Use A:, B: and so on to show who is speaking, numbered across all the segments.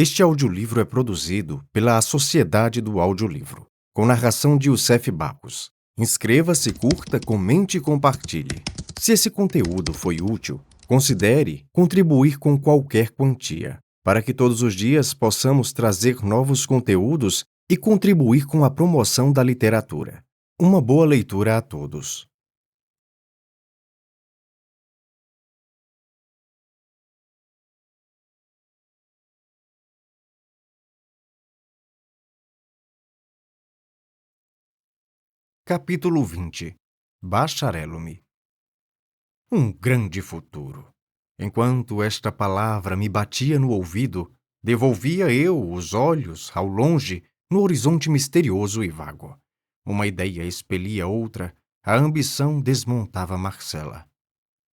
A: Este audiolivro é produzido pela Sociedade do Audiolivro, com narração de Youssef Barros. Inscreva-se, curta, comente e compartilhe. Se esse conteúdo foi útil, considere contribuir com qualquer quantia, para que todos os dias possamos trazer novos conteúdos e contribuir com a promoção da literatura. Uma boa leitura a todos. Capítulo 20. Bacharelo-me. Um grande futuro. Enquanto esta palavra me batia no ouvido, devolvia eu os olhos ao longe, no horizonte misterioso e vago. Uma ideia expelia outra, a ambição desmontava Marcela.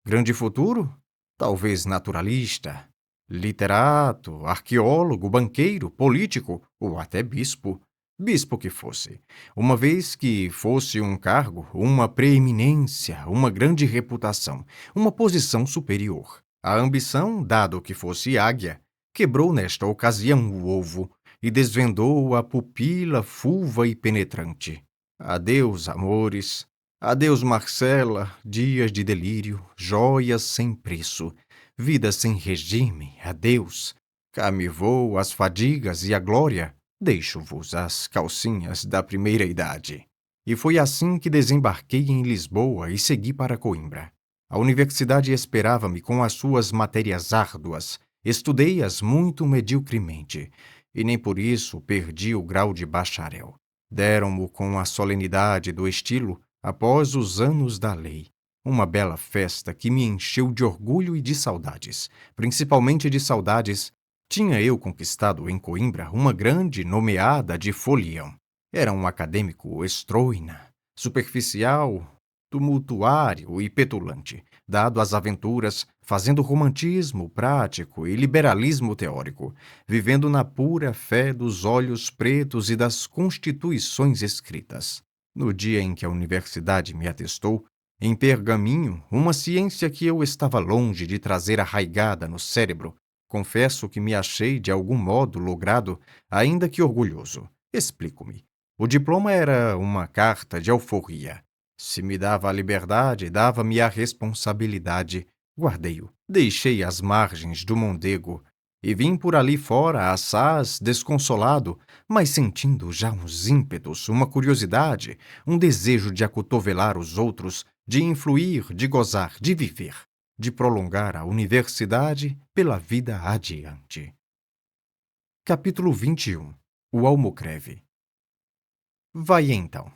A: Grande futuro? Talvez naturalista, literato, arqueólogo, banqueiro, político ou até bispo. Bispo que fosse, uma vez que fosse um cargo, uma preeminência, uma grande reputação, uma posição superior. A ambição, dado que fosse águia, quebrou nesta ocasião o ovo e desvendou a pupila fulva e penetrante. Adeus, amores. Adeus, Marcela, dias de delírio, joias sem preço, vida sem regime, adeus. Cá me vou as fadigas e a glória, deixo-vos as calcinhas da primeira idade. E foi assim que desembarquei em Lisboa e segui para Coimbra. A universidade esperava-me com as suas matérias árduas, estudei-as muito mediocremente, e nem por isso perdi o grau de bacharel. Deram-mo com a solenidade do estilo, após os anos da lei. Uma bela festa que me encheu de orgulho e de saudades, principalmente de saudades. Tinha eu conquistado em Coimbra uma grande nomeada de folião. Era um acadêmico estroina, superficial, tumultuário e petulante, dado às aventuras, fazendo romantismo prático e liberalismo teórico, vivendo na pura fé dos olhos pretos e das constituições escritas. No dia em que a universidade me atestou, em pergaminho, uma ciência que eu estava longe de trazer arraigada no cérebro, confesso que me achei de algum modo logrado, ainda que orgulhoso. Explico-me. O diploma era uma carta de alforria. Se me dava a liberdade, dava-me a responsabilidade. Guardei-o. Deixei as margens do Mondego e vim por ali fora, assaz, desconsolado, mas sentindo já uns ímpetos, uma curiosidade, um desejo de acotovelar os outros, de influir, de gozar, de viver, de prolongar a universidade pela vida adiante. Capítulo 21. O almocreve. Vai então.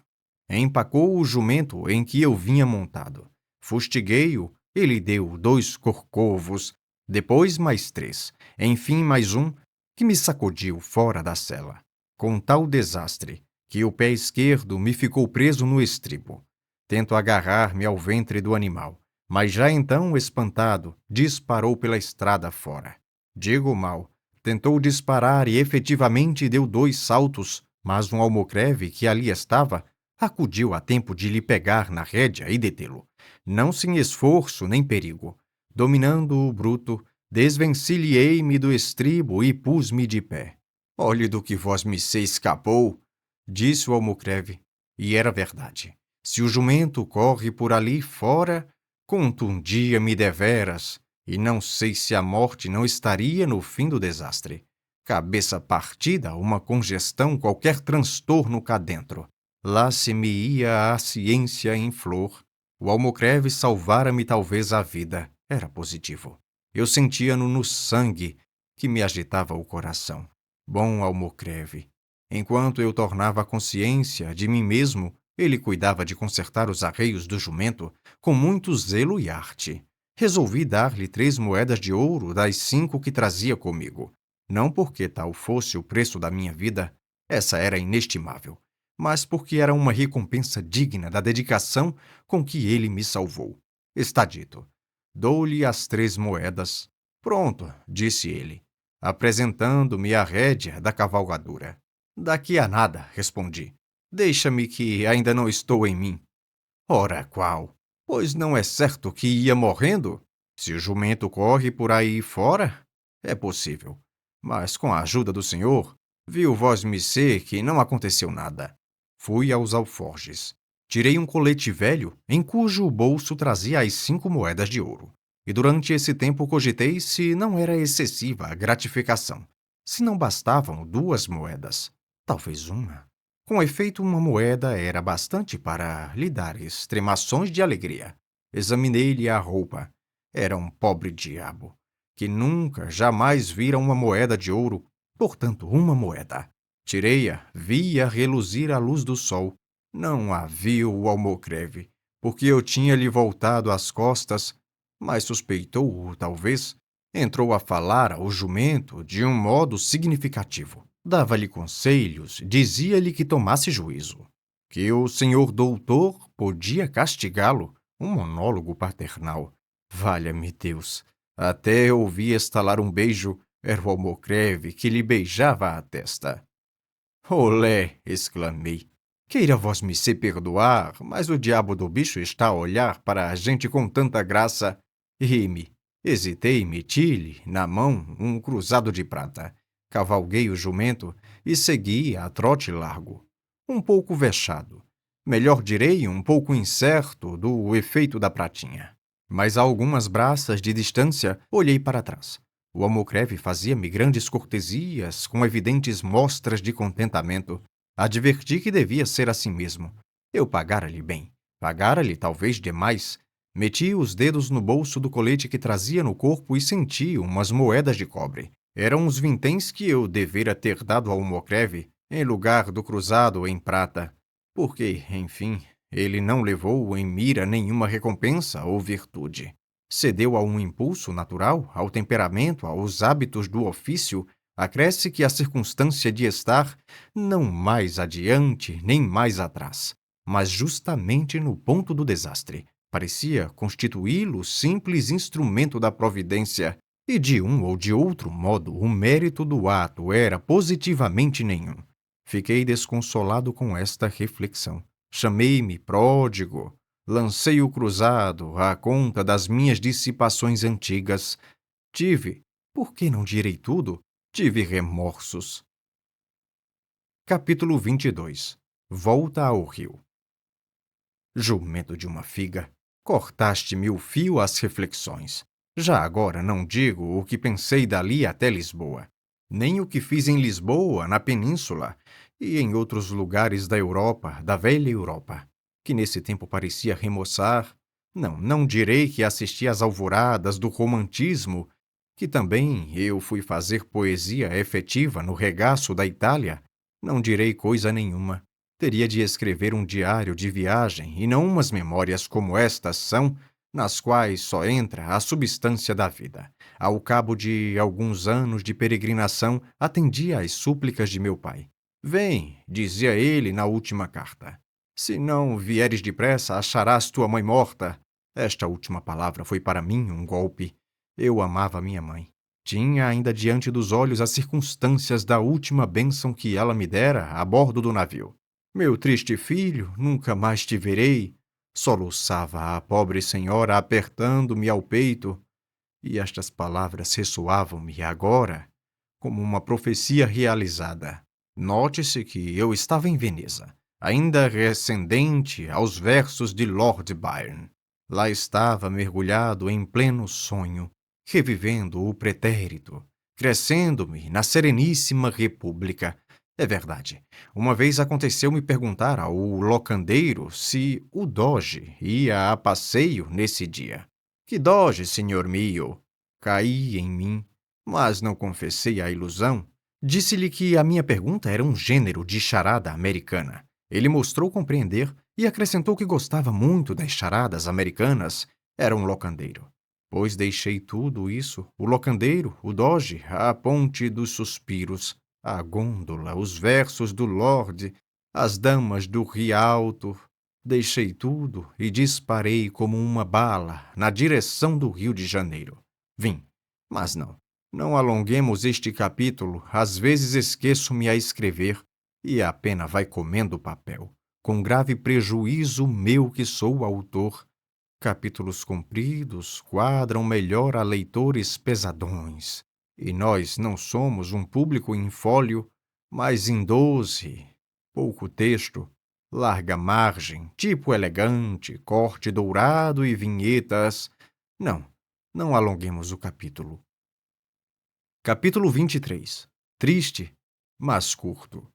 A: Empacou o jumento em que eu vinha montado. Fustiguei-o, ele deu 2 corcovos, depois mais 3, enfim mais um, que me sacudiu fora da sela. Com tal desastre, que o pé esquerdo me ficou preso no estribo. Tento agarrar-me ao ventre do animal, mas já então, espantado, disparou pela estrada fora. Digo mal, tentou disparar e efetivamente deu 2 saltos, mas um almocreve que ali estava acudiu a tempo de lhe pegar na rédea e detê-lo, não sem esforço nem perigo. Dominando o bruto, desvencilhei-me do estribo e pus-me de pé. Olhe do que vosmecê escapou, disse o almocreve, e era verdade. Se o jumento corre por ali fora, contundia-me deveras, e não sei se a morte não estaria no fim do desastre. Cabeça partida, uma congestão, qualquer transtorno cá dentro. Lá se me ia a ciência em flor. O almocreve salvara-me talvez a vida. Era positivo. Eu sentia-no no sangue, que me agitava o coração. Bom almocreve. Enquanto eu tornava a consciência de mim mesmo, ele cuidava de consertar os arreios do jumento com muito zelo e arte. Resolvi dar-lhe 3 moedas de ouro das 5 que trazia comigo. Não porque tal fosse o preço da minha vida, essa era inestimável, mas porque era uma recompensa digna da dedicação com que ele me salvou. Está dito. Dou-lhe as 3 moedas. Pronto, disse ele, apresentando-me a rédea da cavalgadura. Daqui a nada, respondi. Deixa-me que ainda não estou em mim. Ora qual? Pois não é certo que ia morrendo? Se o jumento corre por aí fora? É possível. mas com a ajuda do senhor, viu vós-me que não aconteceu nada. Fui aos alforjes. Tirei um colete velho, em cujo bolso trazia as 5 moedas de ouro. E durante esse tempo cogitei se não era excessiva a gratificação. Se não bastavam 2 moedas, talvez uma. Com efeito, uma moeda era bastante para lhe dar extremações de alegria. Examinei-lhe a roupa. Era um pobre diabo, que nunca, jamais vira uma moeda de ouro, portanto, uma moeda. Tirei-a, vi-a reluzir à luz do sol. Não havia o almocreve, porque eu tinha-lhe voltado as costas, mas suspeitou-o, talvez. Entrou a falar ao jumento de um modo significativo. Dava-lhe conselhos, dizia-lhe que tomasse juízo, que o senhor doutor podia castigá-lo, um monólogo paternal. Valha-me Deus! Até ouvi estalar um beijo, era o almocreve que lhe beijava a testa. Olé! Exclamei. Queira vós-me perdoar, mas o diabo do bicho está a olhar para a gente com tanta graça. Ri-me. Hesitei, meti-lhe na mão um cruzado de prata. Cavalguei o jumento e segui a trote largo. Um pouco vexado. Melhor direi, um pouco incerto do efeito da pratinha. Mas a algumas braças de distância, olhei para trás. O almocreve fazia-me grandes cortesias, com evidentes mostras de contentamento. Adverti que devia ser assim mesmo. Eu pagara-lhe bem. Pagara-lhe talvez demais. Meti os dedos no bolso do colete que trazia no corpo e senti umas moedas de cobre. Eram os vinténs que eu devera ter dado ao almocreve, em lugar do cruzado em prata. Porque, enfim, ele não levou em mira nenhuma recompensa ou virtude. Cedeu a um impulso natural, ao temperamento, aos hábitos do ofício. Acresce que a circunstância de estar não mais adiante nem mais atrás, mas justamente no ponto do desastre. Parecia constituí-lo simples instrumento da providência, e de um ou de outro modo o mérito do ato era positivamente nenhum. Fiquei desconsolado com esta reflexão. Chamei-me pródigo. Lancei o cruzado à conta das minhas dissipações antigas. Por que não direi tudo? Tive remorsos. Capítulo 22. Volta ao rio. Jumento de uma figa, cortaste-me o fio às reflexões. Já agora não digo o que pensei dali até Lisboa, nem o que fiz em Lisboa, na Península, e em outros lugares da Europa, da velha Europa, que nesse tempo parecia remoçar. Não direi que assisti às alvoradas do romantismo, que também eu fui fazer poesia efetiva no regaço da Itália. Não direi coisa nenhuma. Teria de escrever um diário de viagem e não umas memórias como estas são, nas quais só entra a substância da vida. Ao cabo de alguns anos de peregrinação, atendi às súplicas de meu pai. Vem, dizia ele na última carta. Se não vieres depressa, acharás tua mãe morta. Esta última palavra foi para mim um golpe. Eu amava minha mãe. Tinha ainda diante dos olhos as circunstâncias da última bênção que ela me dera a bordo do navio. Meu triste filho, nunca mais te verei, soluçava a pobre senhora apertando-me ao peito, e estas palavras ressoavam-me agora como uma profecia realizada. Note-se que eu estava em Veneza, ainda recendente aos versos de Lord Byron. Lá estava mergulhado em pleno sonho, revivendo o pretérito, crescendo-me na sereníssima república. É verdade. Uma vez aconteceu-me perguntar ao locandeiro se o Doge ia a passeio nesse dia. Que Doge, senhor mio? Caí em mim, mas não confessei a ilusão. Disse-lhe que a minha pergunta era um gênero de charada americana. Ele mostrou compreender e acrescentou que gostava muito das charadas americanas. Era um locandeiro. Pois deixei tudo isso, o locandeiro, o Doge, a ponte dos suspiros, a gôndola, os versos do Lorde, as damas do Rialto. Deixei tudo e disparei como uma bala na direção do Rio de Janeiro. Vim, mas não alonguemos este capítulo, às vezes esqueço-me a escrever e a pena vai comendo o papel, com grave prejuízo meu que sou autor. Capítulos compridos quadram melhor a leitores pesadões. E nós não somos um público em fólio, mas em 12, pouco texto, larga margem, tipo elegante, corte dourado e vinhetas. Não, não alonguemos o capítulo. Capítulo 23. Triste, mas curto.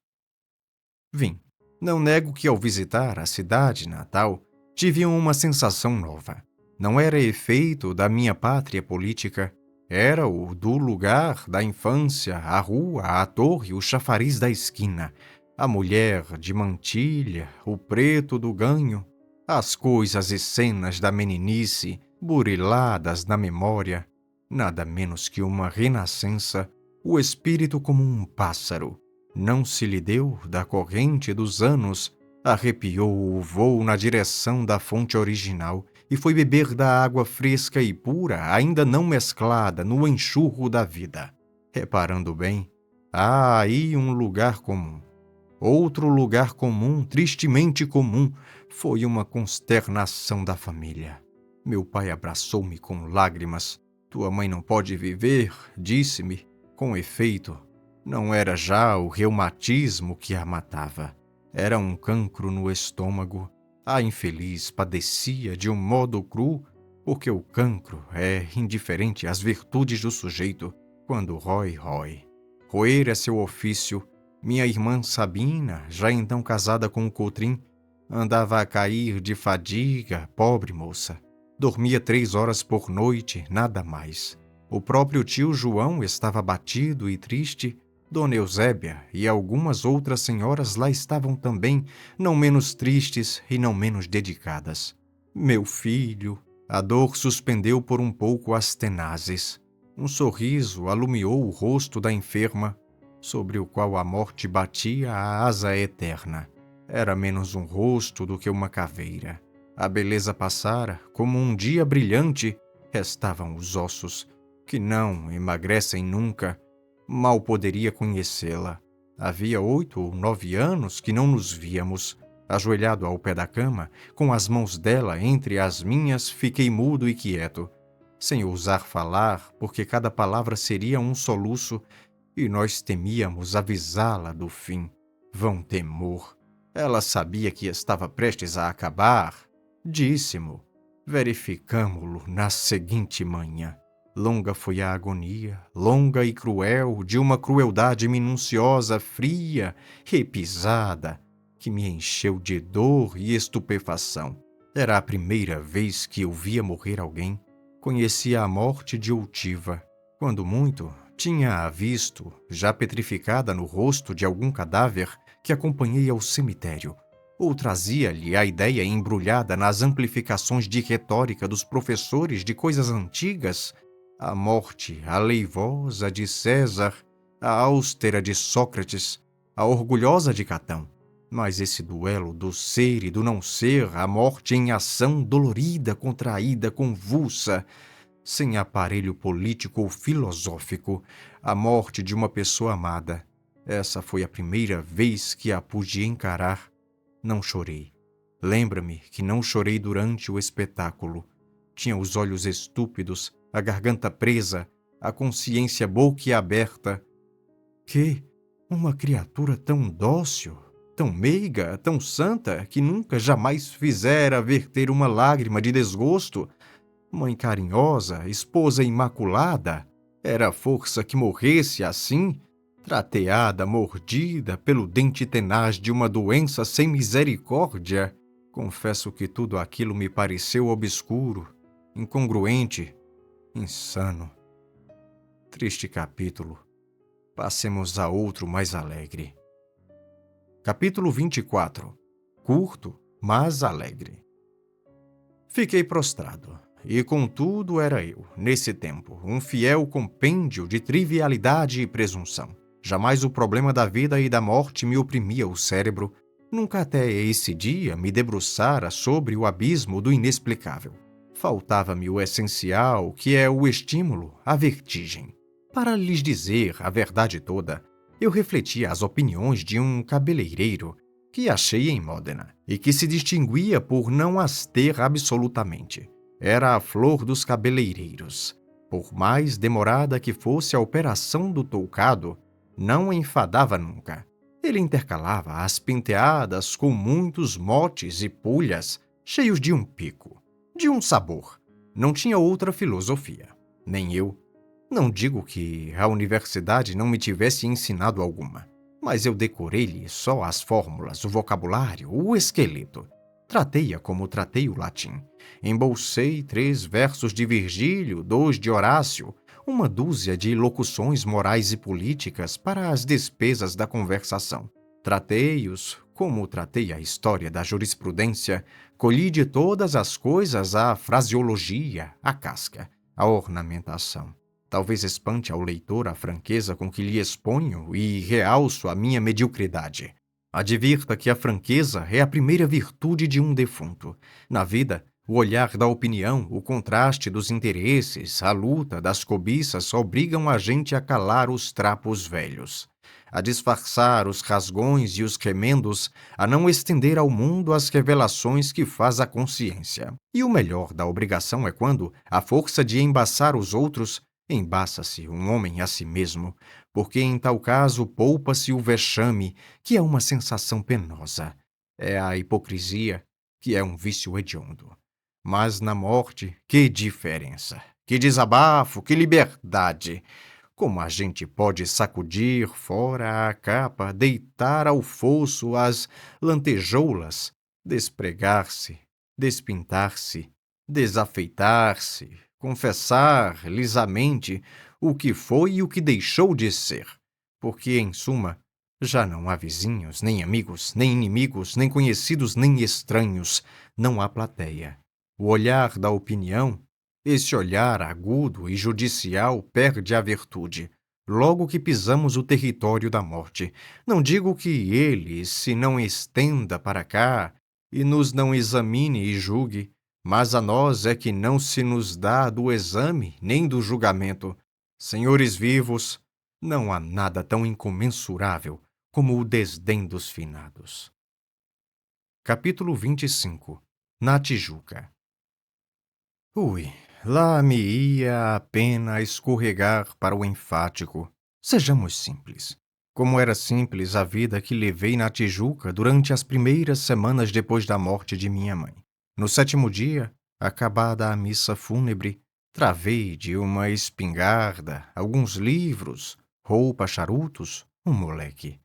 A: Vim. Não nego que ao visitar a cidade natal, tive uma sensação nova. Não era efeito da minha pátria política, era o do lugar, da infância, a rua, a torre, o chafariz da esquina, a mulher de mantilha, o preto do ganho, as coisas e cenas da meninice, buriladas na memória, nada menos que uma renascença, o espírito como um pássaro. Não se lhe deu da corrente dos anos, arrepiou o vôo na direção da fonte original e foi beber da água fresca e pura, ainda não mesclada, no enxurro da vida. Reparando bem, há aí um lugar comum. Outro lugar comum, tristemente comum, foi uma consternação da família. Meu pai abraçou-me com lágrimas. Tua mãe não pode viver, disse-me. Com efeito, não era já o reumatismo que a matava. Era um cancro no estômago. A infeliz padecia de um modo cru, porque o cancro é indiferente às virtudes do sujeito. Quando rói. Roer é seu ofício. Minha irmã Sabina, já então casada com o Coutrin, andava a cair de fadiga, pobre moça. Dormia 3 horas por noite, nada mais. O próprio tio João estava abatido e triste. Dona Eusébia e algumas outras senhoras lá estavam também, não menos tristes e não menos dedicadas. Meu filho, a dor suspendeu por um pouco as tenazes. Um sorriso alumiou o rosto da enferma, sobre o qual a morte batia a asa eterna. Era menos um rosto do que uma caveira. A beleza passara, como um dia brilhante, restavam os ossos, que não emagrecem nunca. Mal poderia conhecê-la. Havia 8 ou 9 anos que não nos víamos. Ajoelhado ao pé da cama, com as mãos dela entre as minhas, fiquei mudo e quieto, sem ousar falar, porque cada palavra seria um soluço, e nós temíamos avisá-la do fim. Vão temor. Ela sabia que estava prestes a acabar. Disse-mo. Verificamo-lo na seguinte manhã. Longa foi a agonia, longa e cruel, de uma crueldade minuciosa, fria, repisada, que me encheu de dor e estupefação. Era a primeira vez que eu via morrer alguém. Conhecia a morte de outiva. Quando muito, tinha-a visto, já petrificada no rosto de algum cadáver que acompanhei ao cemitério, ou trazia-lhe a ideia embrulhada nas amplificações de retórica dos professores de coisas antigas, a morte aleivosa de César, a austera de Sócrates, a orgulhosa de Catão. Mas esse duelo do ser e do não ser, a morte em ação dolorida, contraída, convulsa, sem aparelho político ou filosófico, a morte de uma pessoa amada. Essa foi a primeira vez que a pude encarar. Não chorei. Lembra-me que não chorei durante o espetáculo. Tinha os olhos estúpidos, a garganta presa, a consciência boquiaberta. Que uma criatura tão dócil, tão meiga, tão santa, que nunca jamais fizera verter uma lágrima de desgosto, mãe carinhosa, esposa imaculada, era a força que morresse assim, trateada, mordida pelo dente tenaz de uma doença sem misericórdia. Confesso que tudo aquilo me pareceu obscuro, incongruente, insano. Triste capítulo. Passemos a outro mais alegre. Capítulo 24. Curto, mas alegre. Fiquei prostrado, e contudo era eu, nesse tempo, um fiel compêndio de trivialidade e presunção. Jamais o problema da vida e da morte me oprimia o cérebro. Nunca até esse dia me debruçara sobre o abismo do inexplicável. Faltava-me o essencial, que é o estímulo, a vertigem. Para lhes dizer a verdade toda, eu refletia as opiniões de um cabeleireiro que achei em Módena e que se distinguia por não as ter absolutamente. Era a flor dos cabeleireiros. Por mais demorada que fosse a operação do toucado, não enfadava nunca. Ele intercalava as penteadas com muitos motes e pulhas, cheios de um pico, de um sabor. Não tinha outra filosofia. Nem eu. Não digo que a universidade não me tivesse ensinado alguma, mas eu decorei-lhe só as fórmulas, o vocabulário, o esqueleto. Tratei-a como tratei o latim. Embolsei 3 versos de Virgílio, 2 de Horácio, uma dúzia de locuções morais e políticas para as despesas da conversação. Tratei-os como tratei a história da jurisprudência, colhi de todas as coisas a fraseologia, a casca, a ornamentação. Talvez espante ao leitor a franqueza com que lhe exponho e realço a minha mediocridade. Advirta que a franqueza é a primeira virtude de um defunto. Na vida, o olhar da opinião, o contraste dos interesses, a luta das cobiças obrigam a gente a calar os trapos velhos, a disfarçar os rasgões e os remendos, a não estender ao mundo as revelações que faz a consciência. E o melhor da obrigação é quando, à força de embaçar os outros, embaça-se um homem a si mesmo, porque em tal caso poupa-se o vexame, que é uma sensação penosa. É a hipocrisia, que é um vício hediondo. Mas na morte, que diferença! Que desabafo, que liberdade! Como a gente pode sacudir fora a capa, deitar ao fosso as lantejoulas, despregar-se, despintar-se, desafeitar-se, confessar lisamente o que foi e o que deixou de ser, porque, em suma, já não há vizinhos, nem amigos, nem inimigos, nem conhecidos, nem estranhos, não há plateia. O olhar da opinião, esse olhar agudo e judicial, perde a virtude, logo que pisamos o território da morte. Não digo que ele se não estenda para cá e nos não examine e julgue, mas a nós é que não se nos dá do exame nem do julgamento. Senhores vivos, não há nada tão incomensurável como o desdém dos finados. Capítulo 25. Na Tijuca. Ui, lá me ia a pena escorregar para o enfático. Sejamos simples. Como era simples a vida que levei na Tijuca durante as primeiras semanas depois da morte de minha mãe. No 7º dia, acabada a missa fúnebre, travei de uma espingarda, alguns livros, roupa, charutos, um moleque,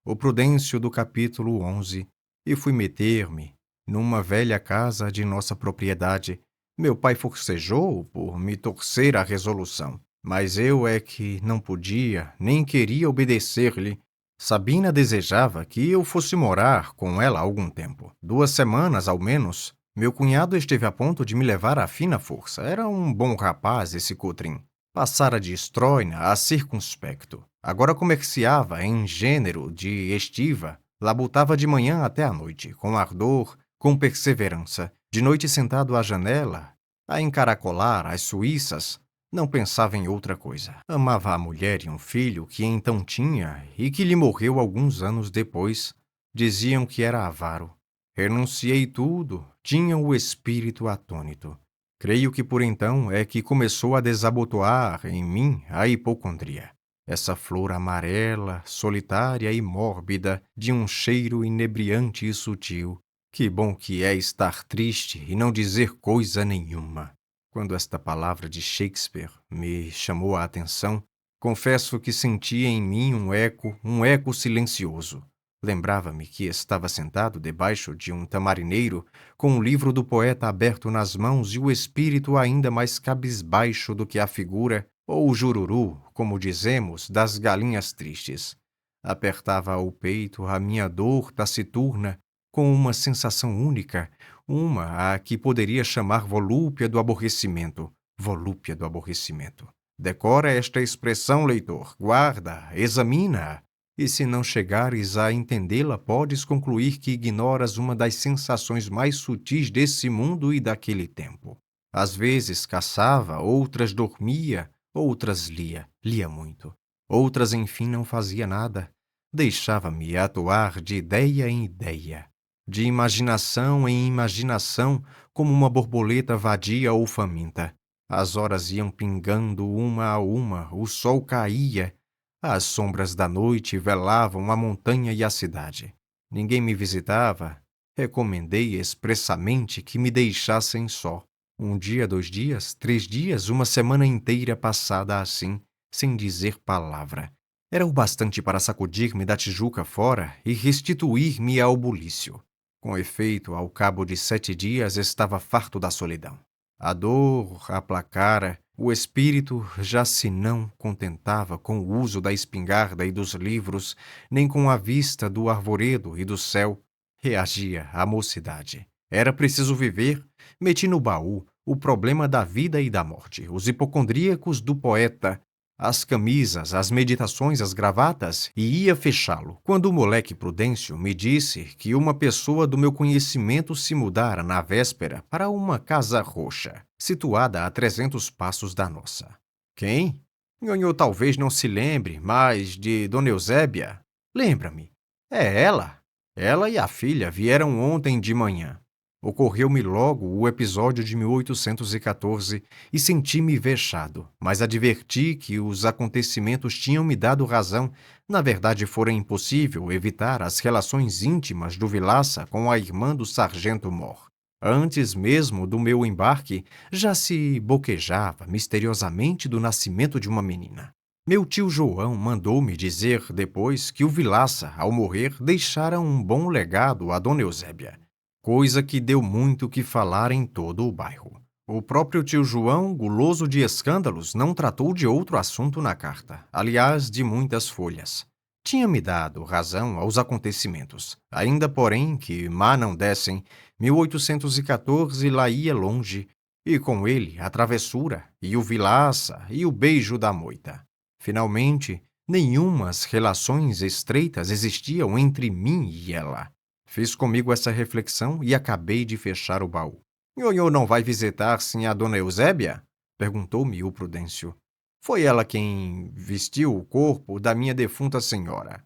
A: o Prudêncio do capítulo 11, e fui meter-me numa velha casa de nossa propriedade. Meu pai forcejou por me torcer a resolução, mas eu é que não podia nem queria obedecer-lhe. Sabina desejava que eu fosse morar com ela algum tempo, 2 semanas ao menos. Meu cunhado esteve a ponto de me levar à fina força. Era um bom rapaz esse Cotrim. Passara de estroina a circunspecto. Agora comerciava em gênero de estiva. Labutava de manhã até à noite, com ardor, com perseverança. De noite sentado à janela, a encaracolar as suíças, não pensava em outra coisa. Amava a mulher e um filho que então tinha e que lhe morreu alguns anos depois. Diziam que era avaro. Renunciei tudo, tinha o espírito atônito. Creio que por então é que começou a desabotoar em mim a hipocondria. Essa flor amarela, solitária e mórbida, de um cheiro inebriante e sutil. Que bom que é estar triste e não dizer coisa nenhuma. Quando esta palavra de Shakespeare me chamou a atenção, confesso que sentia em mim um eco silencioso. Lembrava-me que estava sentado debaixo de um tamarineiro, com o livro do poeta aberto nas mãos e o espírito ainda mais cabisbaixo do que a figura, ou o jururu, como dizemos, das galinhas tristes. Apertava ao peito a minha dor taciturna, com uma sensação única, uma a que poderia chamar volúpia do aborrecimento. Volúpia do aborrecimento. Decora esta expressão, leitor. Guarda, examina-a. E se não chegares a entendê-la, podes concluir que ignoras uma das sensações mais sutis desse mundo e daquele tempo. Às vezes caçava, outras dormia, outras lia. Lia muito. Outras, enfim, não fazia nada. Deixava-me atuar de ideia em ideia, de imaginação em imaginação, como uma borboleta vadia ou faminta. As horas iam pingando uma a uma, o sol caía, as sombras da noite velavam a montanha e a cidade. Ninguém me visitava. Recomendei expressamente que me deixassem só. Um dia, 2 dias, 3 dias, uma semana inteira passada assim, sem dizer palavra. Era o bastante para sacudir-me da tijuca fora e restituir-me ao bulício. Com efeito, ao cabo de 7 dias estava farto da solidão. A dor aplacara, o espírito já se não contentava com o uso da espingarda e dos livros, nem com a vista do arvoredo e do céu. Reagia à mocidade. Era preciso viver. Meti no baú o problema da vida e da morte, os hipocondríacos do poeta, as camisas, as meditações, as gravatas, e ia fechá-lo, quando o moleque Prudêncio me disse que uma pessoa do meu conhecimento se mudara na véspera para uma casa roxa, situada a 300 passos da nossa. Quem? Nhonhô talvez não se lembre, mas de Dona Eusébia. Lembra-me. É ela. Ela e a filha vieram ontem de manhã. Ocorreu-me logo o episódio de 1814 e senti-me vexado, mas adverti que os acontecimentos tinham me dado razão. Na verdade, fora impossível evitar as relações íntimas do Vilaça com a irmã do sargento Mor. Antes mesmo do meu embarque, já se boquejava misteriosamente do nascimento de uma menina. Meu tio João mandou-me dizer depois que o Vilaça, ao morrer, deixara um bom legado a Dona Eusébia, coisa que deu muito que falar em todo o bairro. O próprio tio João, guloso de escândalos, não tratou de outro assunto na carta, aliás, de muitas folhas. Tinha-me dado razão aos acontecimentos, ainda porém que má não dessem, 1814 lá ia longe, e com ele a travessura, e o Vilaça, e o beijo da moita. Finalmente, nenhumas relações estreitas existiam entre mim e ela. Fiz comigo essa reflexão e acabei de fechar o baú. Nhonhô não vai visitar-se a Dona Eusébia? Perguntou-me o Prudêncio. Foi ela quem vestiu o corpo da minha defunta senhora.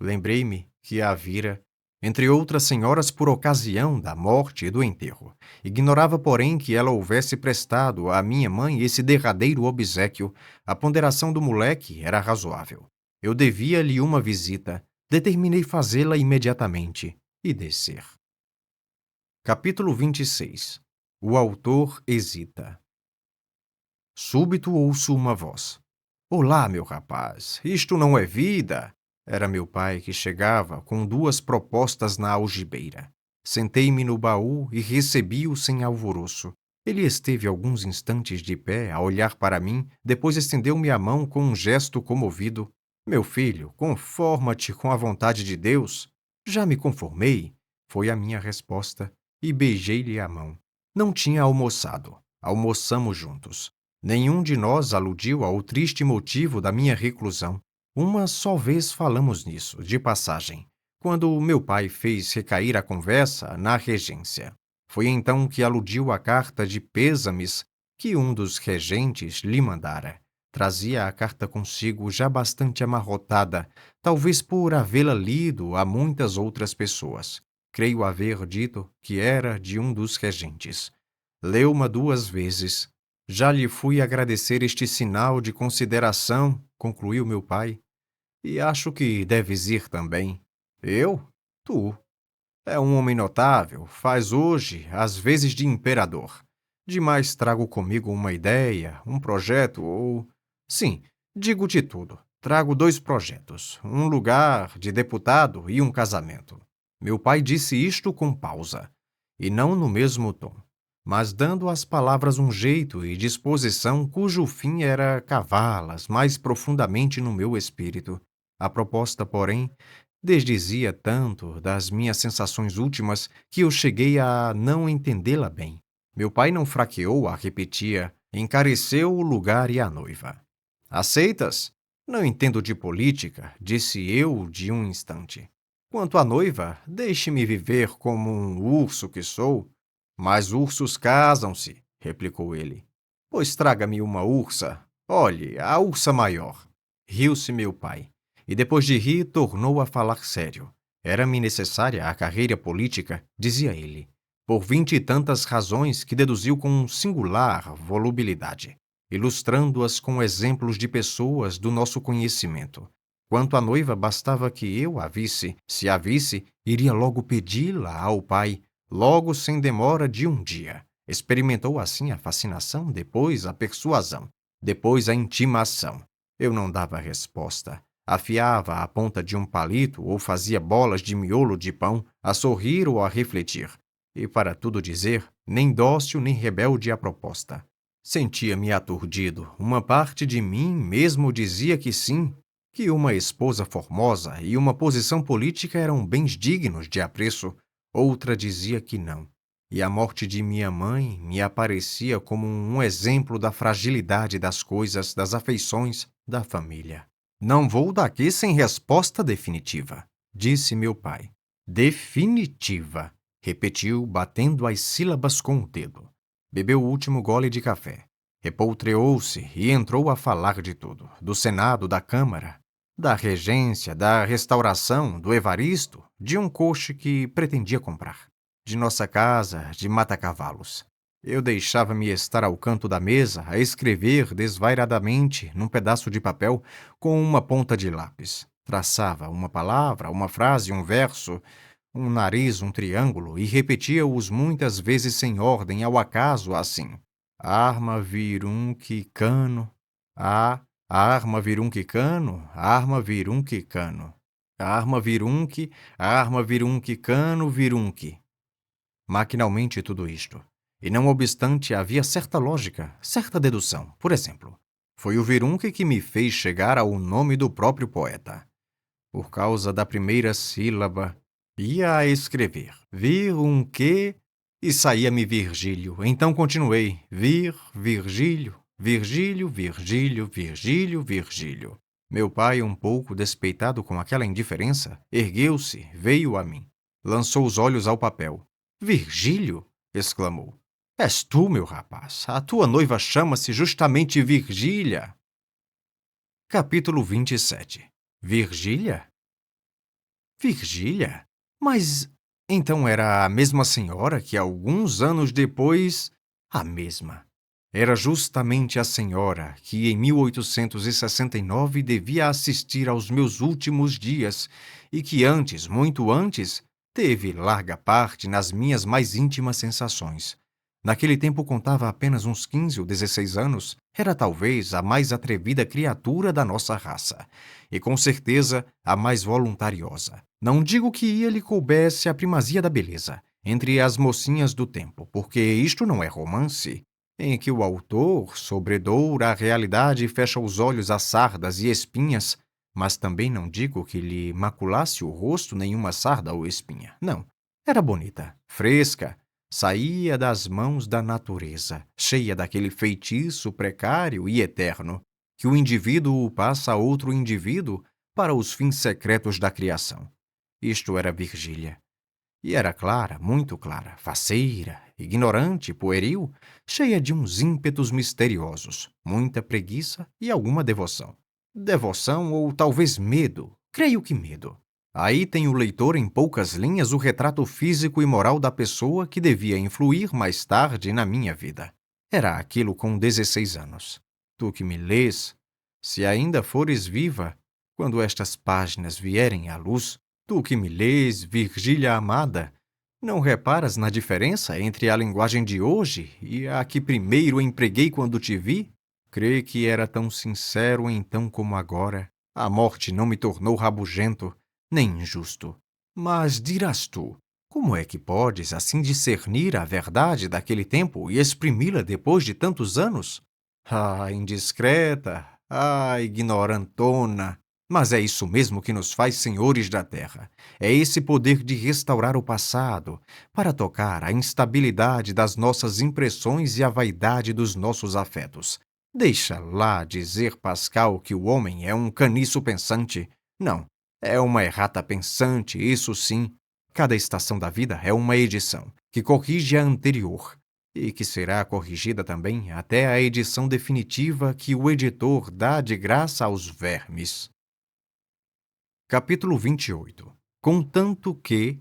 A: Lembrei-me que a vira, entre outras senhoras, por ocasião da morte e do enterro. Ignorava, porém, que ela houvesse prestado à minha mãe esse derradeiro obséquio. A ponderação do moleque era razoável. Eu devia-lhe uma visita. Determinei fazê-la imediatamente e descer. Capítulo 26. O autor hesita. Súbito ouço uma voz. Olá, meu rapaz, isto não é vida. Era meu pai que chegava com 2 propostas na algibeira. Sentei-me no baú e recebi-o sem alvoroço. Ele esteve alguns instantes de pé a olhar para mim, depois estendeu-me a mão com um gesto comovido. Meu filho, conforma-te com a vontade de Deus. Já me conformei, foi a minha resposta, e beijei-lhe a mão. Não tinha almoçado. Almoçamos juntos. Nenhum de nós aludiu ao triste motivo da minha reclusão. Uma só vez falamos nisso, de passagem, quando meu pai fez recair a conversa na regência. Foi então que aludiu à carta de pêsames que um dos regentes lhe mandara. Trazia a carta consigo já bastante amarrotada, talvez por havê-la lido a muitas outras pessoas. Creio haver dito que era de um dos regentes. Leu-ma 2 vezes. Já lhe fui agradecer este sinal de consideração, concluiu meu pai. E acho que deves ir também. Eu? Tu. É um homem notável, faz hoje as vezes de imperador. Demais trago comigo uma ideia, um projeto ou... Sim, digo-te tudo. Trago 2 projetos, um lugar de deputado e um casamento. Meu pai disse isto com pausa, e não no mesmo tom, mas dando às palavras um jeito e disposição cujo fim era cavá-las mais profundamente no meu espírito. A proposta, porém, desdizia tanto das minhas sensações últimas que eu cheguei a não entendê-la bem. Meu pai não fraqueou a repetia, encareceu o lugar e a noiva. Aceitas? Não entendo de política, disse eu de um instante. Quanto à noiva, deixe-me viver como um urso que sou. Mas ursos casam-se, replicou ele. Pois traga-me uma ursa. Olhe, a ursa maior. Riu-se meu pai, e depois de rir tornou a falar sério. Era-me necessária a carreira política, dizia ele. por 20 e tantas razões que deduziu com singular volubilidade, ilustrando-as com exemplos de pessoas do nosso conhecimento. Quanto à noiva, bastava que eu a visse. Se a visse, iria logo pedi-la ao pai, logo sem demora de um dia. Experimentou assim a fascinação, depois a persuasão, depois a intimação. Eu não dava resposta. Afiava a ponta de um palito ou fazia bolas de miolo de pão, a sorrir ou a refletir. E, para tudo dizer, nem dócil nem rebelde à proposta. Sentia-me aturdido. Uma parte de mim mesmo dizia que sim, que uma esposa formosa e uma posição política eram bens dignos de apreço. Outra dizia que não. E a morte de minha mãe me aparecia como um exemplo da fragilidade das coisas, das afeições, da família. Não vou daqui sem resposta definitiva, disse meu pai. Definitiva, repetiu, batendo as sílabas com o dedo. Bebeu o último gole de café. Repoltreou-se e entrou a falar de tudo, do Senado, da Câmara, da regência, da restauração, do Evaristo, de um coche que pretendia comprar, de nossa casa, de mata-cavalos. Eu deixava-me estar ao canto da mesa a escrever desvairadamente num pedaço de papel com uma ponta de lápis. Traçava uma palavra, uma frase, um verso, um nariz, um triângulo e repetia-os muitas vezes sem ordem, ao acaso, assim. Arma virunque cano, arma virunque cano, arma virunque cano. Arma virunque cano, virunque. Maquinalmente tudo isto. E não obstante, havia certa lógica, certa dedução. Por exemplo, foi o virunque que me fez chegar ao nome do próprio poeta. Por causa da primeira sílaba, ia a escrever virunque e saía-me Virgílio. Então continuei Virgílio, Virgílio, Virgílio, Virgílio, Virgílio. Meu pai, um pouco despeitado com aquela indiferença, ergueu-se, veio a mim, lançou os olhos ao papel. Virgílio? Exclamou. És tu, meu rapaz. A tua noiva chama-se justamente Virgília. Capítulo 27. Virgília? Virgília? Mas então era a mesma senhora que alguns anos depois... A mesma. Era justamente a senhora que em 1869 devia assistir aos meus últimos dias e que antes, muito antes, teve larga parte nas minhas mais íntimas sensações. Naquele tempo contava apenas uns 15 ou 16 anos, era talvez a mais atrevida criatura da nossa raça, e com certeza a mais voluntariosa. Não digo que lhe coubesse a primazia da beleza entre as mocinhas do tempo, porque isto não é romance, em que o autor sobredoura a realidade e fecha os olhos a sardas e espinhas, mas também não digo que lhe maculasse o rosto nenhuma sarda ou espinha. Não. Era bonita, fresca, saía das mãos da natureza, cheia daquele feitiço precário e eterno, que o indivíduo passa a outro indivíduo para os fins secretos da criação. Isto era Virgília. E era clara, muito clara, faceira, ignorante, pueril, cheia de uns ímpetos misteriosos, muita preguiça e alguma devoção. Devoção ou talvez medo, creio que medo. Aí tem o leitor em poucas linhas o retrato físico e moral da pessoa que devia influir mais tarde na minha vida. Era aquilo com 16 anos. Tu que me lês, se ainda fores viva, quando estas páginas vierem à luz, tu que me lês, Virgília amada, não reparas na diferença entre a linguagem de hoje e a que primeiro empreguei quando te vi? Crê que era tão sincero então como agora. A morte não me tornou rabugento, nem injusto. Mas dirás tu, como é que podes assim discernir a verdade daquele tempo e exprimi-la depois de tantos anos? Ah, indiscreta! Ah, ignorantona! Mas é isso mesmo que nos faz senhores da terra. É esse poder de restaurar o passado, para tocar a instabilidade das nossas impressões e a vaidade dos nossos afetos. Deixa lá dizer Pascal que o homem é um caniço pensante. Não, é uma errata pensante, isso sim. Cada estação da vida é uma edição, que corrige a anterior, e que será corrigida também até a edição definitiva que o editor dá de graça aos vermes. Capítulo 28. Contanto que...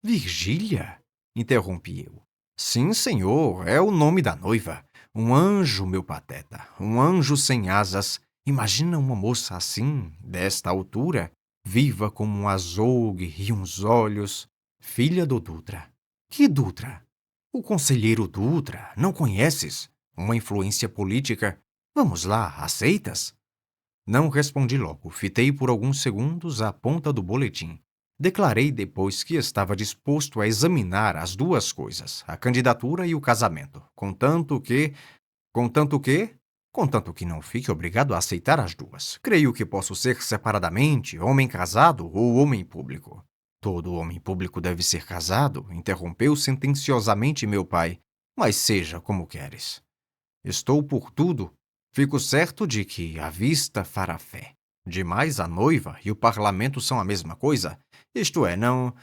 A: Virgília? interrompi eu. Sim, senhor, é o nome da noiva. Um anjo, meu pateta, um anjo sem asas. Imagina uma moça assim, desta altura, viva como um azougue e uns olhos. Filha do Dutra. Que Dutra? O conselheiro Dutra, não conheces? Uma influência política. Vamos lá, aceitas? Não respondi logo. Fitei por alguns segundos a ponta do boletim. Declarei depois que estava disposto a examinar as duas coisas, a candidatura e o casamento, contanto que, contanto que não fique obrigado a aceitar as duas. Creio que posso ser separadamente homem casado ou homem público. Todo homem público deve ser casado, interrompeu sentenciosamente meu pai. Mas seja como queres. Estou por tudo. Fico certo de que a vista fará fé. Demais a noiva e o parlamento são a mesma coisa. Isto é, não.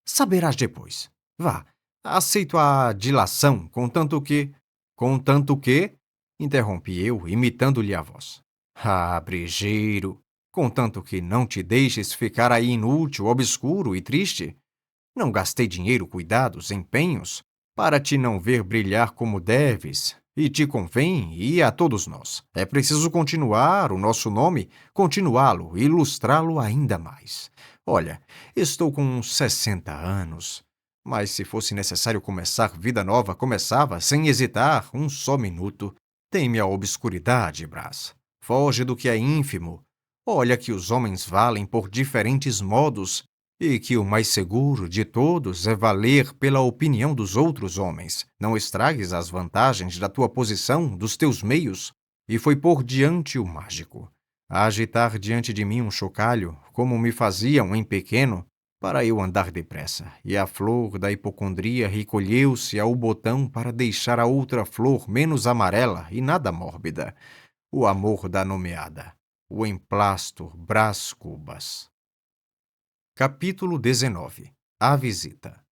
A: Saberás depois. Vá, aceito a dilação, contanto que. Contanto que. Interrompi eu, imitando-lhe a voz. Ah, brejeiro! Contanto que não te deixes ficar aí inútil, obscuro e triste. Não gastei dinheiro, cuidados, empenhos, para te não ver brilhar como deves, e te convém, e a todos nós. É preciso continuar o nosso nome, continuá-lo e ilustrá-lo ainda mais. Olha, estou com uns 60 anos, mas se fosse necessário começar vida nova, começava, sem hesitar, um só minuto. Teme a obscuridade, Brás. Foge do que é ínfimo. Olha que os homens valem por diferentes modos e que o mais seguro de todos é valer pela opinião dos outros homens. Não estragues as vantagens da tua posição, dos teus meios. E foi por diante o mágico. A agitar diante de mim um chocalho, como me faziam em pequeno, para eu andar depressa, e a flor da hipocondria recolheu-se ao botão para deixar a outra flor menos amarela e nada mórbida, o amor da nomeada, o emplasto Brás Cubas. Capítulo 19. A visita.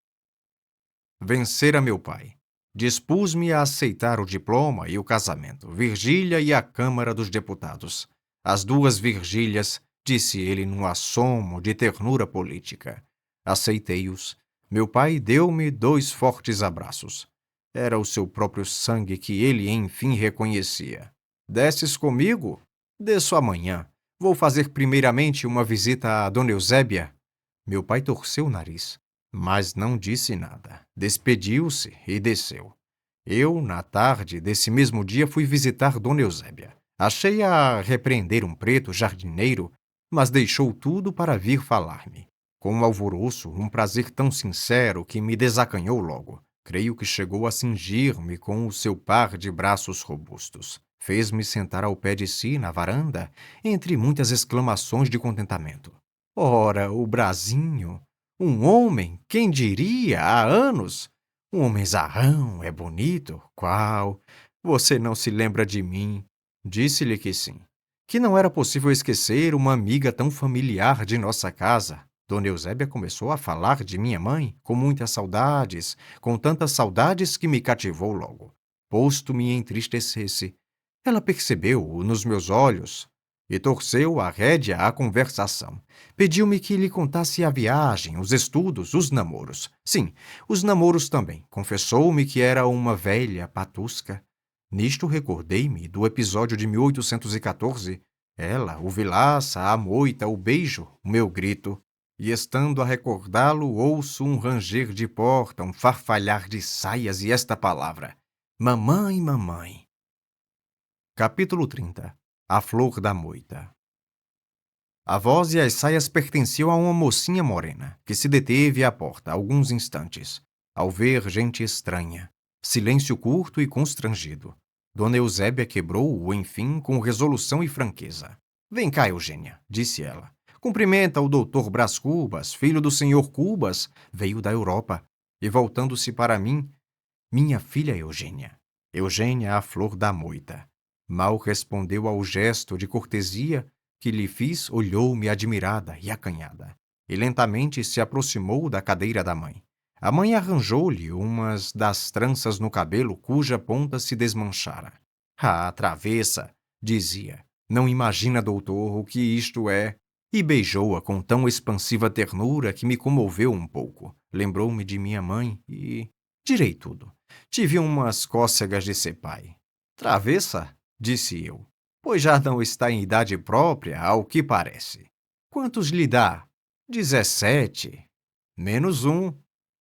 A: Vencera meu pai. Dispus-me a aceitar o diploma e o casamento, Virgília e a Câmara dos Deputados. As duas Virgílias, disse ele num assomo de ternura política. Aceitei-os. Meu pai deu-me 2 fortes abraços. Era o seu próprio sangue que ele, enfim, reconhecia. Desces comigo? Desço amanhã. Vou fazer primeiramente uma visita a Dona Eusébia. Meu pai torceu o nariz, mas não disse nada. Despediu-se e desceu. Eu, na tarde desse mesmo dia, fui visitar Dona Eusébia. Achei-a repreender um preto jardineiro, mas deixou tudo para vir falar-me. Com um alvoroço, um prazer tão sincero que me desacanhou logo. Creio que chegou a cingir-me com o seu par de braços robustos. Fez-me sentar ao pé de si na varanda, entre muitas exclamações de contentamento. Ora, o Brasinho, um homem, quem diria, há anos? Um homenzarrão, é bonito, qual? Você não se lembra de mim? Disse-lhe que sim. Que não era possível esquecer uma amiga tão familiar de nossa casa. Dona Eusébia começou a falar de minha mãe com muitas saudades, com tantas saudades que me cativou logo. Posto me entristecesse. Ela percebeu-o nos meus olhos e torceu a rédea à conversação. Pediu-me que lhe contasse a viagem, os estudos, os namoros. Sim, os namoros também. Confessou-me que era uma velha patusca. Nisto recordei-me do episódio de 1814. Ela, o vilaça, a moita, o beijo, o meu grito. E estando a recordá-lo, ouço um ranger de porta, um farfalhar de saias e esta palavra: mamãe, mamãe. Capítulo 30. A flor da moita. A voz e as saias pertenciam a uma mocinha morena, que se deteve à porta alguns instantes, ao ver gente estranha. Silêncio curto e constrangido. Dona Eusébia quebrou-o, enfim, com resolução e franqueza. Vem cá, Eugênia, disse ela. Cumprimenta o doutor Brás Cubas, filho do senhor Cubas, veio da Europa. E voltando-se para mim, minha filha Eugênia. Eugênia, a flor da moita. Mal respondeu ao gesto de cortesia que lhe fiz, olhou-me admirada e acanhada, e lentamente se aproximou da cadeira da mãe. A mãe arranjou-lhe umas das tranças no cabelo cuja ponta se desmanchara. Ah, travessa, dizia. Não imagina, doutor, o que isto é. E beijou-a com tão expansiva ternura que me comoveu um pouco. Lembrou-me de minha mãe e... direi tudo. Tive umas cócegas de ser pai. Travessa? Disse eu. Pois já não está em idade própria, ao que parece. Quantos lhe dá? 17. Menos um.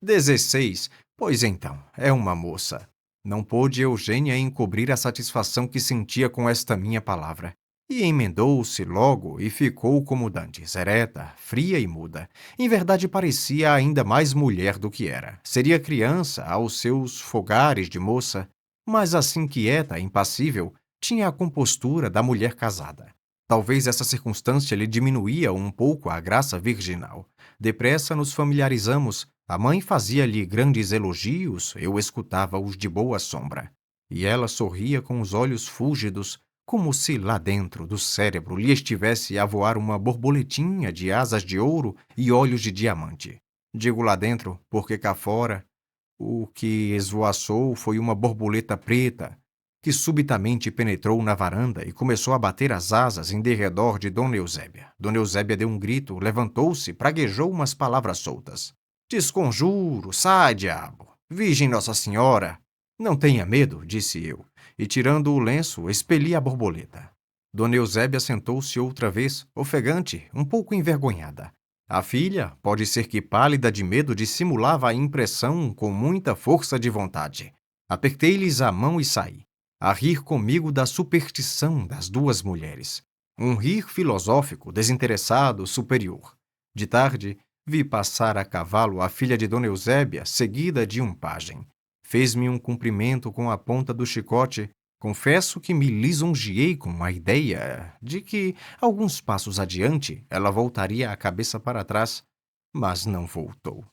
A: 16. Pois então, é uma moça. Não pôde Eugênia encobrir a satisfação que sentia com esta minha palavra. E emendou-se logo e ficou como dantes, ereta, fria e muda. Em verdade parecia ainda mais mulher do que era. Seria criança aos seus fogares de moça, mas assim quieta, impassível, tinha a compostura da mulher casada. Talvez essa circunstância lhe diminuía um pouco a graça virginal. Depressa nos familiarizamos. A mãe fazia-lhe grandes elogios, eu escutava-os de boa sombra. E ela sorria com os olhos fúlgidos, como se lá dentro do cérebro lhe estivesse a voar uma borboletinha de asas de ouro e olhos de diamante. Digo lá dentro, porque cá fora o que esvoaçou foi uma borboleta preta, que subitamente penetrou na varanda e começou a bater as asas em derredor de Dona Eusébia. Dona Eusébia deu um grito, levantou-se, praguejou umas palavras soltas. Desconjuro, sai, diabo! Virgem Nossa Senhora! Não tenha medo, disse eu, e tirando o lenço, expeli a borboleta. Dona Eusébia sentou-se outra vez, ofegante, um pouco envergonhada. A filha, pode ser que pálida de medo, dissimulava a impressão com muita força de vontade. Apertei-lhes a mão e saí, a rir comigo da superstição das duas mulheres. Um rir filosófico, desinteressado, superior. De tarde, vi passar a cavalo a filha de Dona Eusébia, seguida de um pajem. Fez-me um cumprimento com a ponta do chicote. Confesso que me lisonjeei com a ideia de que, alguns passos adiante, ela voltaria a cabeça para trás, mas não voltou.